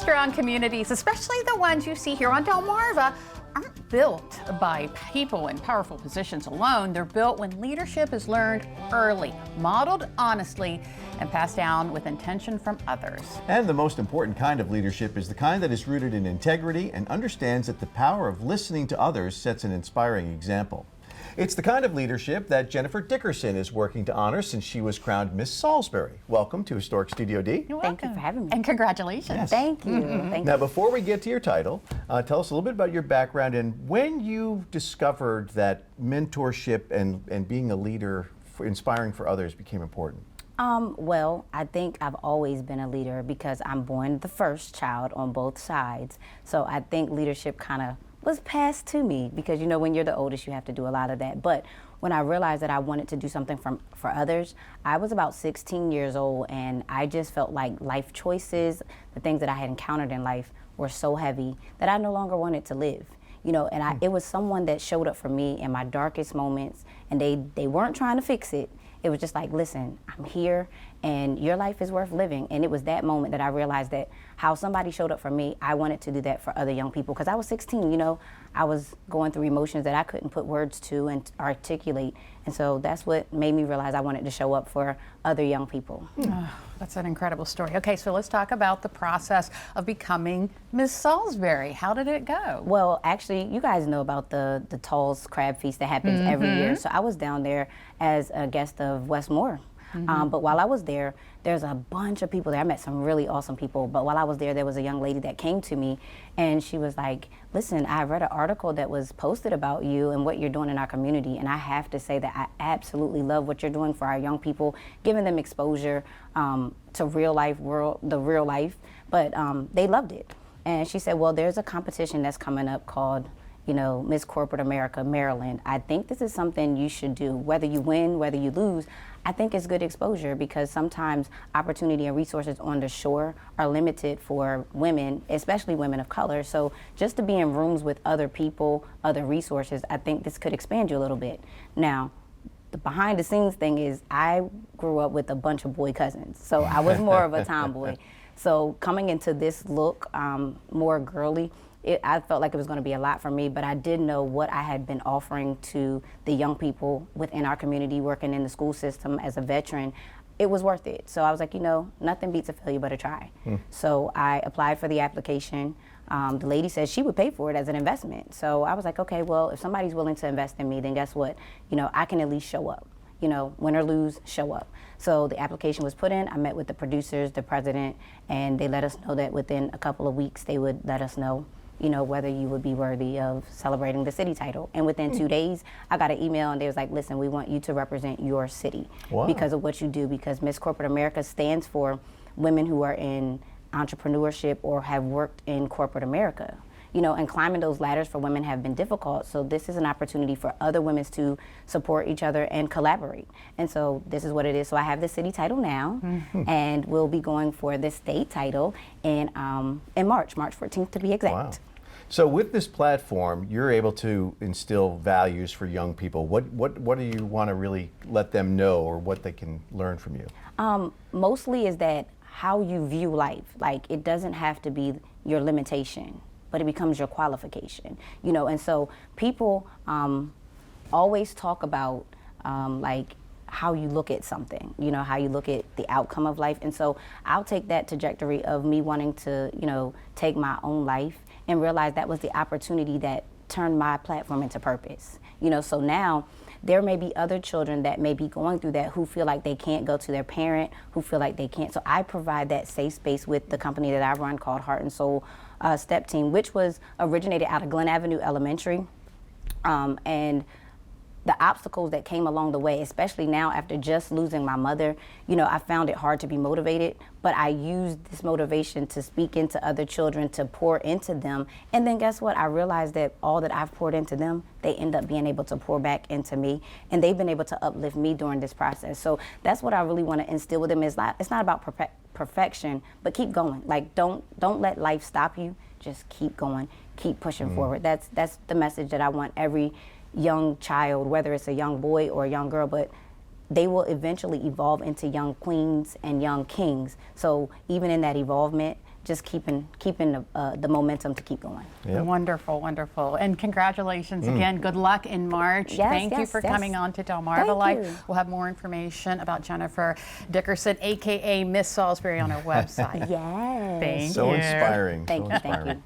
strong communities, especially the ones you see here on Delmarva, aren't built by people in powerful positions alone. They're built when leadership is learned early, modeled honestly, and passed down with intention from others. And the most important kind of leadership is the kind that is rooted in integrity and understands that the power of listening to others sets an inspiring example. It's the kind of leadership that Jennifer Dickerson is working to honor since she was crowned Miss Salisbury. Welcome to Historic Studio D. You're Thank welcome. you for having me. And congratulations. Yes. Thank you. Thank Now, you. before we get to your title, tell us a little bit about your background and when you discovered that mentorship and being a leader, inspiring for others, became important. Well, I think I've always been a leader because I'm born the first child on both sides. So I think leadership kind of was passed to me because, you know, when you're the oldest, you have to do a lot of that. But when I realized that I wanted to do something for others, I was about 16 years old, and I just felt like life choices, the things that I had encountered in life were so heavy that I no longer wanted to live. You know, and it was someone that showed up for me in my darkest moments, and they weren't trying to fix it. It was just like, listen, I'm here and your life is worth living. And it was that moment that I realized that how somebody showed up for me, I wanted to do that for other young people. Because I was 16, you know, I was going through emotions that I couldn't put words to and articulate. And so that's what made me realize I wanted to show up for other young people. Oh, that's an incredible story. Okay, so let's talk about the process of becoming Miss Salisbury. How did it go? Well, actually, you guys know about the Tall's Crab Feast that happens every year. So I was down there as a guest of Westmore. But while I was there, there's a bunch of people there. I met some really awesome people. But while I was there was a young lady that came to me, and she was like, listen, I read an article that was posted about you and what you're doing in our community. And I have to say that I absolutely love what you're doing for our young people, giving them exposure to real life, the real life. But they loved it. And she said, well, there's a competition that's coming up called, you know, Miss Corporate America, Maryland. I think this is something you should do. Whether you win, whether you lose, I think it's good exposure because sometimes opportunity and resources on the shore are limited for women, especially women of color. So just to be in rooms with other people, other resources, I think this could expand you a little bit. Now, the behind the scenes thing is I grew up with a bunch of boy cousins. So I was more of a tomboy. So coming into this look more girly, I felt like it was going to be a lot for me, but I did know what I had been offering to the young people within our community, working in the school system as a veteran. It was worth it. So I was like, you know, nothing beats a failure but a try. So I applied for the application. The lady said she would pay for it as an investment. So I was like, okay, well, if somebody's willing to invest in me, then guess what? You know, I can at least show up. You know, win or lose, show up. So the application was put in. I met with the producers, the president, and they let us know that within a couple of weeks they would let us know, you know, whether you would be worthy of celebrating the city title. And within 2 days, I got an email and they was like, listen, we want you to represent your city because of what you do, because Miss Corporate America stands for women who are in entrepreneurship or have worked in corporate America. You know, and climbing those ladders for women have been difficult. So this is an opportunity for other women to support each other and collaborate. And so this is what it is. So I have the city title now, and we'll be going for the state title in March 14th to be exact. Wow. So with this platform, you're able to instill values for young people. What do you want to really let them know or what they can learn from you? Mostly is that how you view life. Like, it doesn't have to be your limitation, but it becomes your qualification, you know. And so people always talk about like how you look at something, you know, how you look at the outcome of life. And so I'll take that trajectory of me wanting to, you know, take my own life and realize that was the opportunity that turned my platform into purpose, you know. So now there may be other children that may be going through that who feel like they can't go to their parent, who feel like they can't. So I provide that safe space with the company that I run called Heart and Soul Step Team, which was originated out of Glen Avenue Elementary. And the obstacles that came along the way, especially now after just losing my mother, you know, I found it hard to be motivated, but I used this motivation to speak into other children, to pour into them. And then guess what? I realized that all that I've poured into them, they end up being able to pour back into me, and they've been able to uplift me during this process. So that's what I really want to instill with them. It's not about perfection, but keep going. Like, don't let life stop you. Just keep going, keep pushing forward. That's the message that I want every young child, whether it's a young boy or a young girl, but they will eventually evolve into young queens and young kings. So even in that evolvement, just keeping the momentum to keep going. Yep. Wonderful, wonderful. And congratulations again. Good luck in March. Yes, Thank you yes, for yes. coming on to Thank DelmarvaLife. you. We'll have more information about Jennifer Dickerson, aka Miss Salisbury, on our website. Yes. Thank So you. inspiring. Thank so you. Thank inspiring. you.